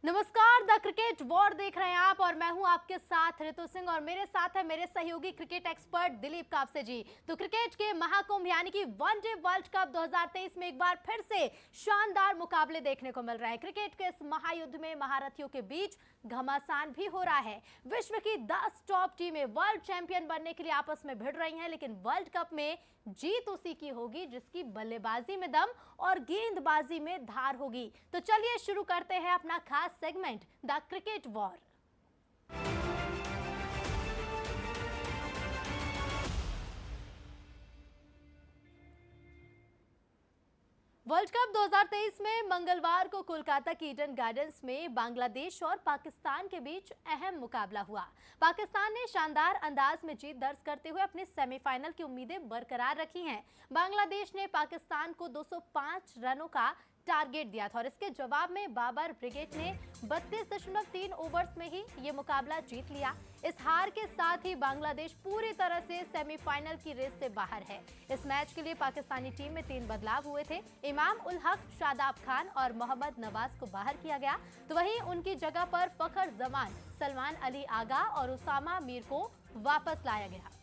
नमस्कार, the cricket war देख रहे हैं आप और मैं हूं आपके साथ ऋतु सिंह और मेरे साथ है मेरे सहयोगी क्रिकेट एक्सपर्ट दिलीप कापसे जी। तो क्रिकेट के महाकुंभ यानी कि वनडे वर्ल्ड कप 2023 में एक बार फिर से शानदार मुकाबले देखने को मिल रहे हैं। क्रिकेट के इस महायुद्ध में महारथियों के बीच घमासान भी हो रहा है। विश्व की 10 टॉप टीमें वर्ल्ड चैंपियन बनने के लिए आपस में भिड़ रही हैं, लेकिन वर्ल्ड कप में जीत उसी की होगी जिसकी बल्लेबाजी में दम और गेंदबाजी में धार होगी। तो चलिए शुरू करते हैं अपना खास segment the cricket war. World cup 2023 में मंगलवार को कोलकाता के ईडन गार्डन्स में बांग्लादेश और पाकिस्तान के बीच अहम मुकाबला हुआ। पाकिस्तान ने शानदार अंदाज में जीत दर्ज करते हुए अपने सेमीफाइनल की उम्मीदें बरकरार रखी हैं। बांग्लादेश ने पाकिस्तान को 205 रनों का टारगेट दिया था और इसके जवाब में बाबर ब्रिगेड ने 32.3 ओवर्स में ही ये मुकाबला जीत लिया। इस हार के साथ ही बांग्लादेश पूरी तरह से सेमीफाइनल की रेस से बाहर है। इस मैच के लिए पाकिस्तानी टीम में 3 बदलाव हुए थे। इमाम उल हक, शादाब खान और मोहम्मद नवाज को बाहर किया गया, तो वहीं उनकी जगह पर फखर जमान, सलमान अली आगा और उसामा मीर को वापस लाया गया।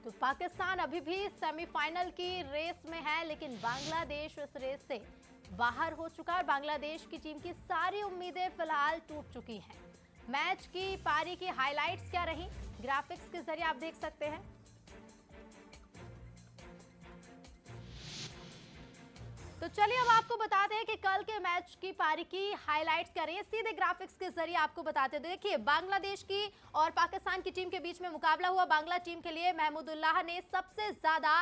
तो पाकिस्तान अभी भी सेमीफाइनल की रेस में है, लेकिन बांग्लादेश इस रेस से बाहर हो चुका है। बांग्लादेश की टीम की सारी उम्मीदें फिलहाल टूट चुकी हैं। मैच की पारी की हाइलाइट्स क्या रही, ग्राफिक्स के जरिए आप देख सकते हैं। तो चलिए अब आपको बताते हैं कि कल के मैच की पारी की हाइलाइट्स क्या रही है। सीधे ग्राफिक्स के जरिए आपको बताते हैं। देखिए, बांग्लादेश की और पाकिस्तान की टीम के बीच में मुकाबला हुआ। बांग्ला टीम के लिए महमूदुल्लाह ने सबसे ज्यादा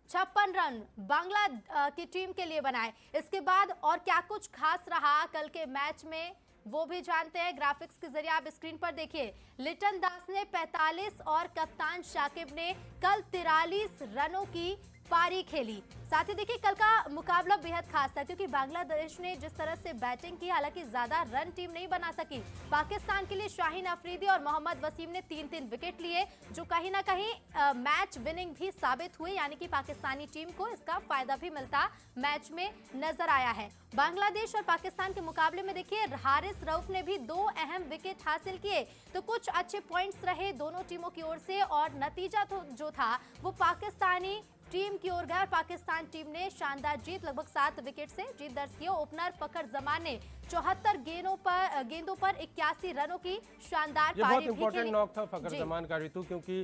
56 रन बांग्ला की टीम के लिए बनाए। इसके बाद और क्या कुछ खास रहा कल के मैच में वो भी जानते हैं। ग्राफिक्स के जरिए आप स्क्रीन पर देखिए, लिटन दास ने 45 और कप्तान शाकिब ने कल 43 रनों की पारी खेली। साथ ही देखिए, कल का मुकाबला बेहद खास था क्योंकि बांग्लादेश ने जिस तरह से बैटिंग की, हालांकि ज्यादा रन टीम नहीं बना सकी। पाकिस्तान के लिए शाहीन अफरीदी और मोहम्मद वसीम ने 3-3 विकेट लिए, जो कहीं ना कहीं मैच विनिंग भी साबित हुए, यानी कि पाकिस्तानी टीम को इसका फायदा भी मिलता मैच में नजर आया है। बांग्लादेश और पाकिस्तान के मुकाबले में देखिए, हारिस रऊफ ने भी 2 अहम विकेट हासिल किए, तो कुछ अच्छे पॉइंट्स रहे दोनों टीमों की ओर से और नतीजा तो जो था वो पाकिस्तानी टीम की ओर गया और पाकिस्तान टीम ने शानदार जीत, लगभग 7 विकेट से जीत दर्ज की। ओपनर फखर जमान ने 74 गेंदों पर 81 रनों की शानदार ये पारी बहुत भी इंपॉर्टेंट खेली। नॉक था फखर जमान का ऋतु, क्योंकि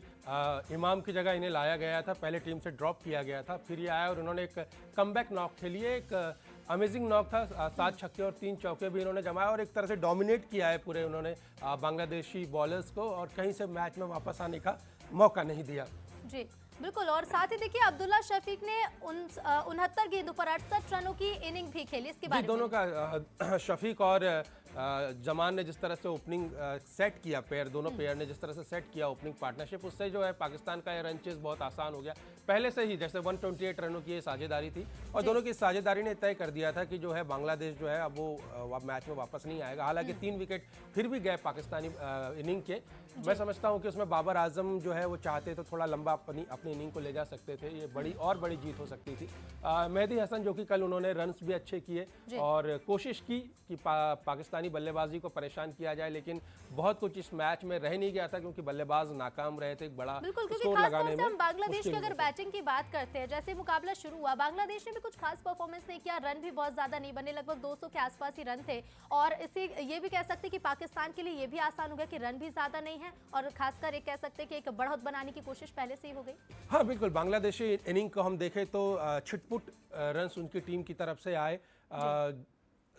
इमाम की जगह इन्हें लाया गया था, पहले टीम से ड्रॉप किया गया था, फिर ये आया और उन्होंने एक कमबैक नॉक खेली है। एक अमेजिंग नॉक था, 7 छक्के और 3 चौके भी इन्होंने जमाया और एक तरह से डोमिनेट किया है पूरे उन्होंने बांग्लादेशी बॉलर्स को और कहीं से मैच में वापस आने का मौका नहीं दिया। जी बिल्कुल, और साथ ही देखिए, अब्दुल्ला शफीक ने 69 गेंदों पर 68 रनों की इनिंग भी खेली। इसके बारे में दोनों का शफीक और जमान ने जिस तरह से ओपनिंग सेट किया, दोनों पेयर ने जिस तरह से सेट किया ओपनिंग पार्टनरशिप, उससे जो है पाकिस्तान का ये रन चेस बहुत आसान हो गया। पहले से ही जैसे 128 रनों की ये साझेदारी थी और दोनों की साझेदारी ने तय कर दिया था कि जो है बांग्लादेश जो है अब वो मैच में वापस नहीं आएगा। हालांकि 3 विकेट फिर भी गए पाकिस्तानी इनिंग के। मैं समझता हूं कि उसमें बाबर आजम जो है वो चाहते तो थोड़ा लंबा अपनी इनिंग को ले जा सकते थे, ये बड़ी जीत हो सकती थी। मेहदी हसन जो कि कल उन्होंने रन्स भी अच्छे किए और कोशिश की कि पाकिस्तानी बल्लेबाजी को परेशान किया जाए, लेकिन बहुत कुछ इस मैच में रह नहीं गया था क्योंकि बल्लेबाज नाकाम रहे थे एक बड़ा स्कोर लगाने में। हम बांग्लादेश की अगर बैटिंग की बात करते हैं, जैसे मुकाबला शुरू हुआ बांग्लादेश ने भी कुछ खास परफॉर्मेंस नहीं किया, रन भी बहुत ज्यादा नहीं बने, लगभग 200 के आसपास ही रन थे। और इसी ये भी कह सकते हैं कि पाकिस्तान के लिए ये भी आसान हो गया कि रन भी ज्यादा नहीं है और खासकर एक कह सकते हैं कि एक बढ़त बनाने की कोशिश पहले से ही हो गई। हाँ बिल्कुल, बांग्लादेशी इनिंग को हम देखें तो छिटपुट रन्स उनकी टीम की तरफ से आए।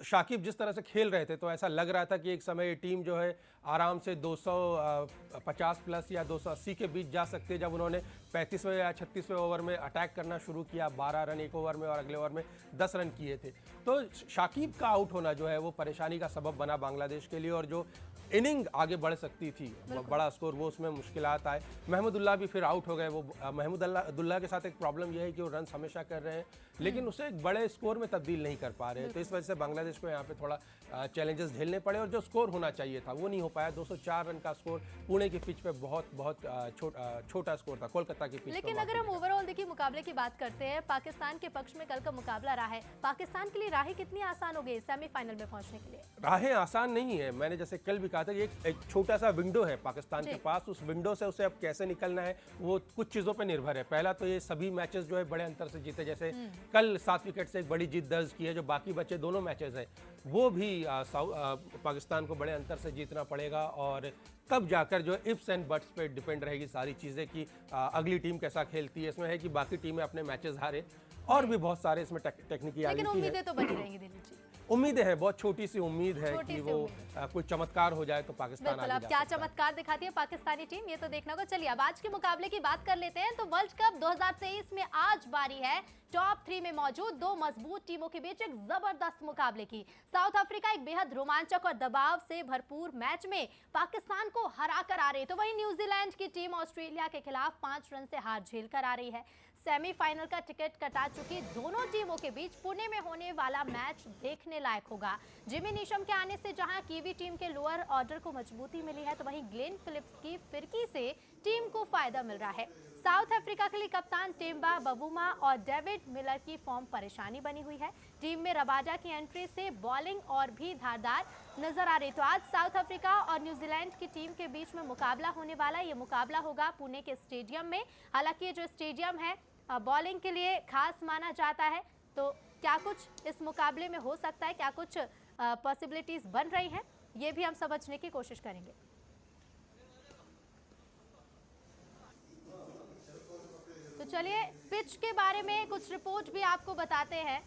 शाकिब जिस तरह से खेल रहे थे तो ऐसा लग रहा था कि एक समय ये टीम जो है आराम से 250 प्लस या 280 के बीच जा सकती है। जब उन्होंने 35वें या 36वें ओवर में अटैक करना शुरू किया, 12 रन एक ओवर में और अगले ओवर में 10 रन किए थे, तो शाकिब का आउट होना जो है वो परेशानी का सबब बना बांग्लादेश के लिए। और जो इनिंग आगे बढ़ सकती थी, बड़ा स्कोर, वो उसमें मुश्किलात आए। महमूदुल्लाह भी फिर आउट हो गए। वो महमूदुल्लाह के साथ एक प्रॉब्लम यह है कि वो रन हमेशा कर रहे हैं, लेकिन उसे एक बड़े स्कोर में तब्दील नहीं कर पा रहे हैं। तो इस वजह से बांग्लादेश को यहाँ पे थोड़ा चैलेंजेस झेलने पड़े और जो स्कोर होना चाहिए था वो नहीं हो पाया। 204 रन का स्कोर पुणे की पिच पे बहुत छोटा स्कोर था, कोलकाता की पिच। लेकिन अगर हम ओवरऑल देखिए मुकाबले की बात करते हैं, पाकिस्तान के पक्ष में कल का मुकाबला रहा है, पाकिस्तान के लिए राहें कितनी आसान हो गई सेमीफाइनल में पहुंचने के लिए? राहें आसान नहीं है। मैंने जैसे कल भी कहा था कि एक छोटा सा विंडो है पाकिस्तान के पास, उस विंडो से उसे अब कैसे निकलना है वो कुछ चीज़ों पे निर्भर है। पहला तो ये सभी मैचेस जो है बड़े अंतर से जीते, जैसे कल 7 विकेट से एक बड़ी जीत दर्ज की है। जो बाकी बचे दोनों मैचेस है वो भी पाकिस्तान को बड़े अंतर से जीतना पड़ेगा, और तब जाकर जो इफ्स एंड बट्स पे डिपेंड रहेगी सारी चीज़ें कि अगली टीम कैसा खेलती है। इसमें है कि बाकी टीमें अपने मैचेस हारे, और भी बहुत सारे इसमें टेक्निकी लेकिन उम्मीदें तो बनी रहेंगी दिलीप जी। उम्मीदें हैं, बहुत छोटी सी उम्मीद है कि वो कोई चमत्कार हो जाए तो पाकिस्तान आगे जा सकता है। क्या चमत्कार दिखाती है पाकिस्तानी टीम, ये तो देखना होगा। चलिए अब आज के मुकाबले की बात कर लेते हैं। तो वर्ल्ड कप 2023 में आज बारी है टॉप 3 में मौजूद दो मजबूत टीमों के बीच एक जबरदस्त मुकाबले की। साउथ अफ्रीका एक बेहद रोमांचक और दबाव से भरपूर मैच में पाकिस्तान को हरा कर आ रही है, तो वहीं न्यूजीलैंड की टीम ऑस्ट्रेलिया के खिलाफ 5 रन से हार झेल कर आ रही है। सेमीफाइनल का टिकट कटा चुकी दोनों टीमों के बीच पुणे में होने वाला मैच देखने लायक होगा। जिमी नीशम के आने से जहां कीवी टीम के लोअर ऑर्डर को मजबूती मिली है, तो वहीं ग्लेन फिलिप्स की फिरकी से टीम को फायदा मिल रहा है। साउथ अफ्रीका के लिए कप्तान टेम्बा बवुमा और डेविड मिलर की फॉर्म परेशानी बनी हुई है। टीम में रबाडा की एंट्री से बॉलिंग और भी धारदार नजर आ रही। तो आज साउथ अफ्रीका और न्यूजीलैंड की टीम के बीच में मुकाबला होने वाला है। ये मुकाबला होगा पुणे के स्टेडियम में। हालांकि ये जो स्टेडियम है बॉलिंग के लिए खास माना जाता है, तो क्या कुछ इस मुकाबले में हो सकता है, क्या कुछ पॉसिबिलिटीज बन रही हैं, ये भी हम समझने की कोशिश करेंगे। तो चलिए पिच के बारे में कुछ रिपोर्ट भी आपको बताते हैं।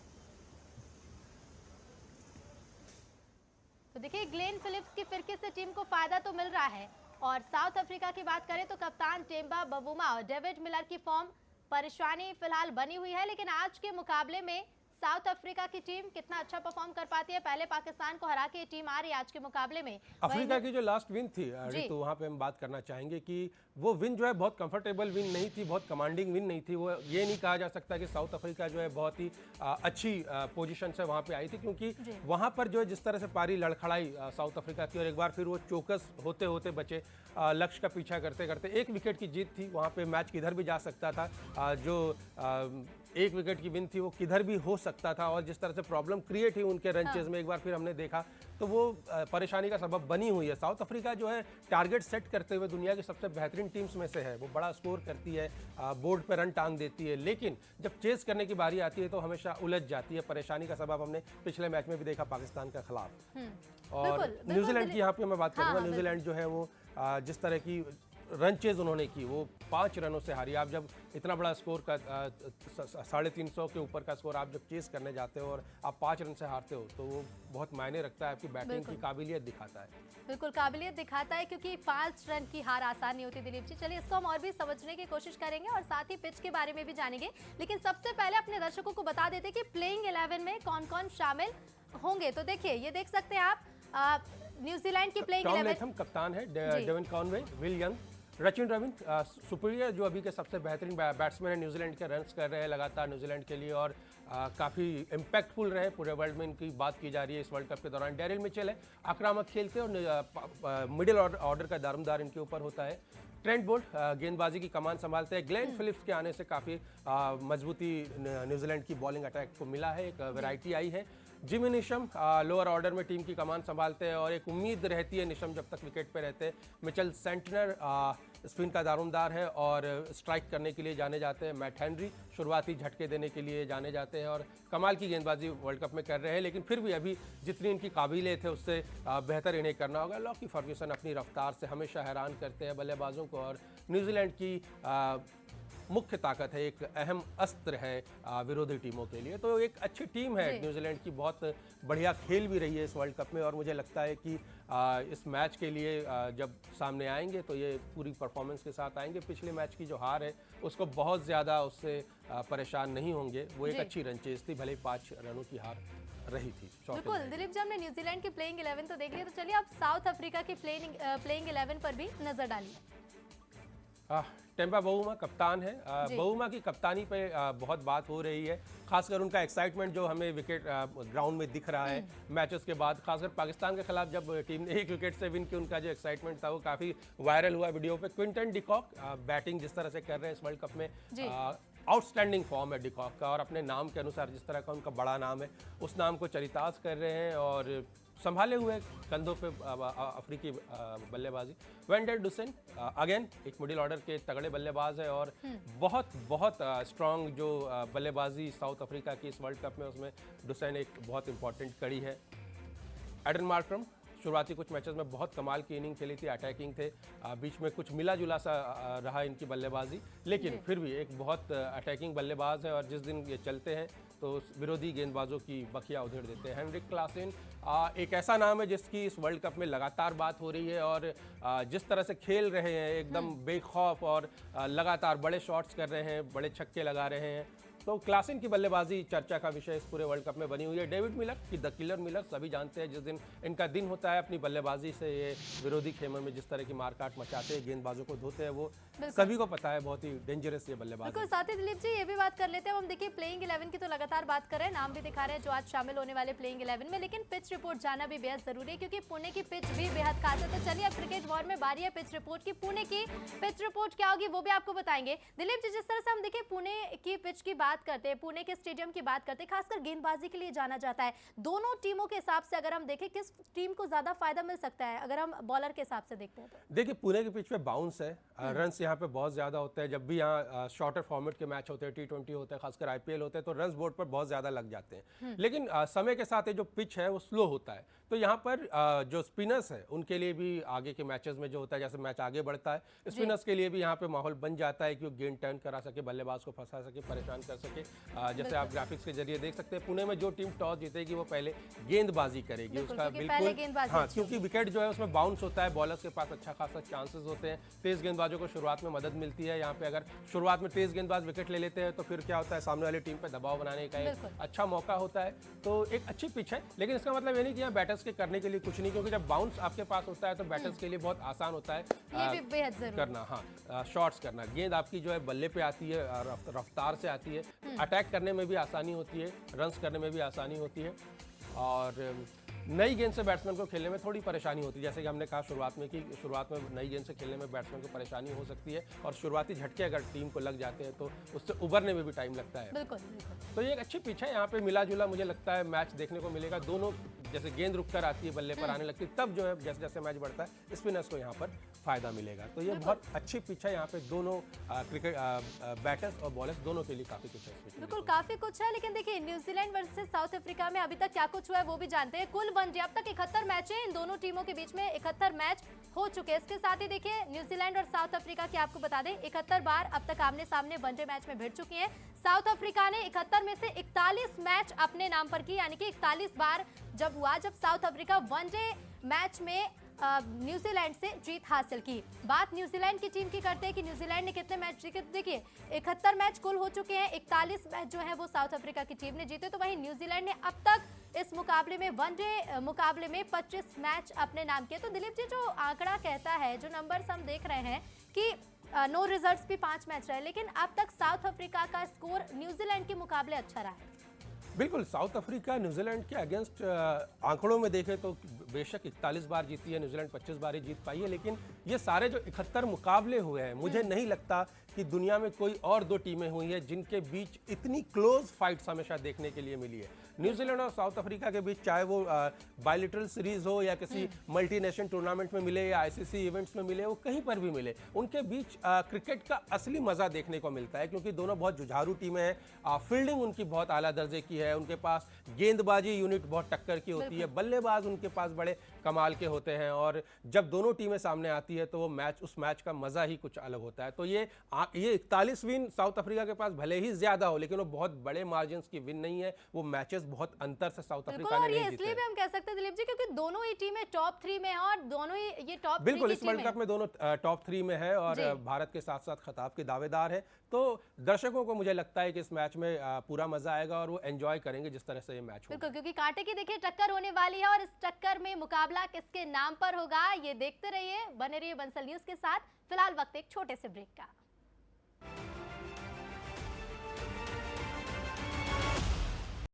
तो देखिए ग्लेन फिलिप्स की फिरकी से टीम को फायदा तो मिल रहा है, और साउथ अफ्रीका की बात करें तो कप्तान टेम्बा बवुमा और डेविड मिलर की फॉर्म परेशानी फिलहाल बनी हुई है। लेकिन आज के मुकाबले में साउथ अफ्रीका की टीम कितना अच्छा परफॉर्म कर पाती है, पहले पाकिस्तान को हरा के टीम आ रही है आज के मुकाबले में। अफ्रीका की जो लास्ट विन थी तो वहाँ पे हम बात करना चाहेंगे कि वो विन जो है बहुत कंफर्टेबल विन नहीं थी, बहुत कमांडिंग विन नहीं थी। वो ये नहीं कहा जा सकता कि साउथ अफ्रीका जो है बहुत ही अच्छी पोजीशन से वहाँ पे आई थी, क्योंकि वहाँ पर जो है जिस तरह से पारी लड़खड़ाई साउथ अफ्रीका की, और एक बार फिर वो चौकस होते होते बचे, लक्ष्य का पीछा करते करते 1 विकेट की जीत थी। वहाँ पे मैच किधर भी जा सकता था। जो 1 विकेट की विन थी वो किधर भी हो सकता था, और जिस तरह से प्रॉब्लम क्रिएट हुई उनके रनचेज में एक बार फिर हमने देखा, तो वो परेशानी का सबब बनी हुई है। साउथ अफ्रीका जो है टारगेट सेट करते हुए दुनिया की सबसे बेहतरीन टीम्स में से है। वो बड़ा स्कोर करती है, बोर्ड पे रन टांग देती है, लेकिन जब चेस करने की बारी आती है तो हमेशा उलझ जाती है। परेशानी का सबब हमने पिछले मैच में भी देखा पाकिस्तान के खिलाफ। और न्यूजीलैंड की यहाँ पे मैं बात करूँगा। न्यूजीलैंड जो है वो जिस तरह की रन चेज उन्होंने की, वो 5 रनों से हारी। आप जब इतना बड़ा स्कोर का 350 के ऊपर का स्कोर आप जब चेस करने जाते हो और आप 5 रन से हारते हो, तो वो बहुत मायने रखता है, आपकी बैटिंग की काबिलियत दिखाता है। बिल्कुल काबिलियत दिखाता है, क्योंकि 5 रन की हार आसान नहीं होती दिलीप जी। चलिए इसको हम और भी समझने की कोशिश करेंगे और साथ ही पिच के बारे में भी जानेंगे, लेकिन सबसे पहले अपने दर्शकों को बता देते कि प्लेइंग 11 में कौन कौन शामिल होंगे। तो देखिए ये देख सकते हैं आप न्यूजीलैंड की प्लेइंग 11 कप्तान है, Devon Conway, will young, Rachin Ravindra, superior जो अभी के सबसे बेहतरीन बैट्समैन है, न्यूजीलैंड के रन्स कर रहे हैं लगातार न्यूजीलैंड के लिए, और काफ़ी इम्पैक्टफुल रहे पूरे वर्ल्ड में, इनकी बात की जा रही है इस वर्ल्ड कप के दौरान। डेरिल मिचेल है, आक्रामक खेलते हैं और मिडिल ऑर्डर का दारोमदार इनके ऊपर होता है। ट्रेंट बोल्ट गेंदबाजी की कमान संभालते हैं। ग्लेन फिलिप्स के आने से काफ़ी मजबूती न्यूजीलैंड की बॉलिंग अटैक को मिला है, एक वैरायटी आई है। जिमी नीशम लोअर ऑर्डर में टीम की कमान संभालते हैं, और एक उम्मीद रहती है नीशम जब तक विकेट पे रहते हैं। मिचेल सेंटनर स्पिन का दारोमदार है और स्ट्राइक करने के लिए जाने जाते हैं। मैट हेनरी शुरुआती झटके देने के लिए जाने जाते हैं और कमाल की गेंदबाजी वर्ल्ड कप में कर रहे हैं, लेकिन फिर भी अभी जितनी इनकी काबिलियत है उससे बेहतर इन्हें करना होगा। लॉकी फर्ग्यूसन अपनी रफ्तार से हमेशा हैरान करते हैं बल्लेबाजों को, और न्यूजीलैंड की मुख्य ताकत है, एक अहम अस्त्र है विरोधी टीमों के लिए। तो एक अच्छी टीम है न्यूजीलैंड की, बहुत बढ़िया खेल भी रही है इस वर्ल्ड कप में, और मुझे लगता है कि इस मैच के लिए जब सामने आएंगे तो ये पूरी परफॉर्मेंस के साथ आएंगे। पिछले मैच की जो हार है उसको बहुत ज़्यादा उससे परेशान नहीं होंगे। वो एक अच्छी रन चेज थी, भले 5 रनों की हार रही थी। बिल्कुल दिलीप जी, हमने न्यूजीलैंड की प्लेइंग 11 तो देख लिया, तो चलिए आप साउथ अफ्रीका की प्लेइंग 11 पर भी नजर डालिए। टेम्पा बाउमा कप्तान है। बाउमा की कप्तानी पे बहुत बात हो रही है, खासकर उनका एक्साइटमेंट जो हमें विकेट ग्राउंड में दिख रहा है मैचेस के बाद। खासकर पाकिस्तान के खिलाफ जब टीम ने 1 विकेट से विन की, उनका जो एक्साइटमेंट था वो काफ़ी वायरल हुआ वीडियो पे। क्विंटन डिकॉक बैटिंग जिस तरह से कर रहे हैं इस वर्ल्ड कप में, आउटस्टैंडिंग फॉर्म है डिकॉक का, और अपने नाम के अनुसार जिस तरह का उनका बड़ा नाम है उस नाम को चरितार्थ कर रहे हैं, और संभाले हुए कंधों पे अफ्रीकी बल्लेबाजी। वेंडर डुसेन अगेन एक मिडिल ऑर्डर के तगड़े बल्लेबाज है, और बहुत स्ट्रॉन्ग जो बल्लेबाजी साउथ अफ्रीका की इस वर्ल्ड कप में, उसमें डुसेन एक बहुत इंपॉर्टेंट कड़ी है। एडन मार्करम शुरुआती कुछ मैचेस में बहुत कमाल की इनिंग खेली थी, अटैकिंग थे, बीच में कुछ मिला जुला सा रहा इनकी बल्लेबाजी, लेकिन फिर भी एक बहुत अटैकिंग बल्लेबाज है, और जिस दिन ये चलते हैं तो विरोधी गेंदबाजों की बखिया उधेड़ देते हैं। हेनरिक क्लासेन एक ऐसा नाम है जिसकी इस वर्ल्ड कप में लगातार बात हो रही है, और जिस तरह से खेल रहे हैं एकदम बेखौफ, और लगातार बड़े शॉट्स कर रहे हैं, बड़े छक्के लगा रहे हैं, तो क्लासेन की बल्लेबाजी चर्चा का विषय इस पूरे वर्ल्ड कप में बनी हुई है। डेविड मिलर की द किलर मिलर सभी जानते हैं, जिस दिन इनका दिन होता है अपनी बल्लेबाजी से ये विरोधी खेमे में जिस तरह की मारकाट मचाते हैं, गेंदबाजों को धोते हैं, वो सभी को पता है, बहुत ही डेंजरस ये बल्लेबाज। बिल्कुल, साथ ही दिलीप जी ये भी बात कर लेते हैं, हम देखिए प्लेइंग 11 की तो लगातार बात कर रहे हैं, नाम भी दिखा रहे हैं जो आज शामिल होने वाले प्लेइंग 11 में, लेकिन पिच रिपोर्ट जाना भी बेहद जरूरी है, क्योंकि पुणे की पिच भी बेहद खास है। तो चलिए अब क्रिकेट वॉर में बारी है पिच रिपोर्ट की। पुणे की पिच रिपोर्ट क्या होगी वो भी आपको बताएंगे। दिलीप जी, जिस तरह से हम देखिए पुणे की पिच की बात करते हैं, पुणे के स्टेडियम की बात करते हैं, खासकर गेंदबाजी के लिए जाना जाता है, दोनों टीमों के हिसाब से अगर हम देखें किस टीम को ज्यादा फायदा मिल सकता है, अगर हम बॉलर के हिसाब से देखते हैं तो? देखिए पुणे की पिच पे बाउंस है, रन्स यहाँ पे बहुत ज्यादा होते हैं। जब भी यहाँ शॉर्टर फॉर्मेट के मैच होते हैं, T20 होते हैं, खासकर IPL होते हैं, तो रन्स बोर्ड पर बहुत ज्यादा लग जाते हैं। लेकिन समय के साथ ये जो पिच है वो स्लो होता है, तो यहाँ पर जो स्पिनर्स है उनके लिए भी आगे के मैचेस में जो होता है, जैसे मैच आगे बढ़ता है, स्पिनर्स के लिए भी यहाँ पे माहौल बन जाता है कि वो गेंद टर्न करा सके, बल्लेबाज को फंसा सके, परेशान कर सके। जैसे आप ग्राफिक्स के जरिए देख सकते हैं, पुणे में जो टीम टॉस जीतेगी वो पहले गेंदबाजी करेगी, उसका बिल्कुल हाँ, क्योंकि विकेट जो है उसमें बाउंस होता है, बॉलर्स के पास अच्छा खासा चांसेस होते हैं, तेज गेंदबाजों को शुरुआत में मदद मिलती है। यहाँ पे अगर शुरुआत में तेज गेंदबाज विकेट ले लेते हैं तो फिर क्या होता है, सामने वाली टीम पे दबाव बनाने का एक अच्छा मौका होता है। तो एक अच्छी पिच है, लेकिन इसका मतलब ये नहीं कि यहाँ बैटर्स के करने के लिए कुछ नहीं, क्योंकि जब बाउंस आपके पास होता है तो बैटर्स के लिए बहुत आसान होता है करना, हाँ शॉट्स करना। गेंद आपकी जो है बल्ले पे आती है, रफ्तार से आती है, अटैक करने में भी आसानी होती है, रन्स करने में भी आसानी होती है, और नई गेंद से बैट्समैन को खेलने में थोड़ी परेशानी होती है। जैसे कि हमने कहा शुरुआत में कि शुरुआत में नई गेंद से खेलने में बैट्समैन को परेशानी हो सकती है, और शुरुआती झटके अगर टीम को लग जाते हैं तो उससे उबरने में भी टाइम लगता है। बिल्कुल। तो ये एक अच्छी पिच है, यहाँ पे मिला जुला मुझे लगता है मैच देखने को मिलेगा। दोनों जैसे गेंद रुक कर आती है, बल्ले पर आने लगती है, तब जो है जैसे जैसे मैच बढ़ता है स्पिनर्स को यहाँ पर फायदा मिलेगा। तो ये बहुत अच्छी पिच है, यहाँ पे दोनों क्रिकेट बैटर्स और बॉलर्स दोनों के लिए काफी कुछ है। बिल्कुल काफी कुछ है, लेकिन देखिए न्यूजीलैंड वर्सेस साउथ अफ्रीका में अभी तक क्या कुछ हुआ है वो भी जानते हैं। कुल वनडे अब तक 71 मैच है, इन दोनों टीमों के बीच में 71 मैच हो चुके हैं। इसके साथ ही देखिए न्यूजीलैंड और साउथ अफ्रीका की आपको बता दें 71 बार अब तक आमने सामने वनडे मैच में भिड़ चुकी हैं। साउथ अफ्रीका ने 71 में से 41 मैच अपने नाम पर की, यानी कि 41 बार जब हुआ जब साउथ अफ्रीका वनडे मैच में न्यूजीलैंड से जीत हासिल की। बात न्यूजीलैंड की टीम की करते हैं कि न्यूजीलैंड ने कितने मैच जीते, तो देखिए 71 मैच कुल हो चुके हैं, 41 मैच जो है वो साउथ अफ्रीका की टीम ने जीते। तो वहीं न्यूजीलैंड ने अब तक इस मुकाबले में वनडे मुकाबले में 25 मैच अपने नाम किए। तो दिलीप जी, जो आंकड़ा कहता है, जो नंबर्स हम देख रहे हैं कि नो रिजल्ट्स भी 5 मैच रहे, लेकिन अब तक साउथ अफ्रीका का स्कोर न्यूजीलैंड के मुकाबले अच्छा रहा है। बिल्कुल, साउथ अफ्रीका न्यूजीलैंड के अगेंस्ट आंकड़ों में देखें तो बेशक 41 बार जीती है, न्यूजीलैंड 25 बार ही जीत पाई है, लेकिन ये सारे जो 71 मुकाबले हुए हैं, मुझे नहीं लगता कि दुनिया में कोई और दो टीमें हुई हैं जिनके बीच इतनी क्लोज फाइट्स हमेशा देखने के लिए मिली है। न्यूजीलैंड और साउथ अफ्रीका के बीच चाहे वो बायलिटरल सीरीज हो या किसी मल्टीनेशनल टूर्नामेंट में मिले या ICC इवेंट्स में मिले, वो कहीं पर भी मिले, उनके बीच क्रिकेट का असली मजा देखने को मिलता है, क्योंकि दोनों बहुत जुझारू टीमें हैं। फील्डिंग उनकी बहुत आला दर्जे की है, उनके पास गेंदबाजी यूनिट बहुत टक्कर की होती है, बल्लेबाज उनके पास बड़े कमाल के होते हैं, और जब दोनों टीमें सामने आती है तो वो उस मैच का मज़ा ही कुछ अलग होता है। तो ये 41 विन साउथ अफ्रीका के पास भले ही ज़्यादा हो, लेकिन वो बहुत बड़े मार्जिन की विन नहीं है, वो मैचेस बहुत अंतर से साउथ अफ्रीका ने और ये नहीं इसलिए जीते। भी हम कह सकते हैं दिलीप जी क्योंकि दोनों ही टीमें टॉप 3 में हैं और दोनों ही ये टॉप 3 बिल्कुल, की इस वर्ल्ड टीमें कप में दोनों टॉप 3 में है और जी। भारत के साथ साथ खिताब के दावेदार है। तो दर्शकों को मुझे लगता है कि इस मैच में पूरा मजा आएगा और वो एंजॉय करेंगे जिस तरह से ये मैच होगा। बिल्कुल, क्योंकि कांटे की देखिए टक्कर होने वाली है और इस टक्कर में मुकाबला किसके नाम पर होगा ये देखते रहिए, बने रहिए बंसल न्यूज के साथ। फिलहाल वक्त एक छोटे से ब्रेक का।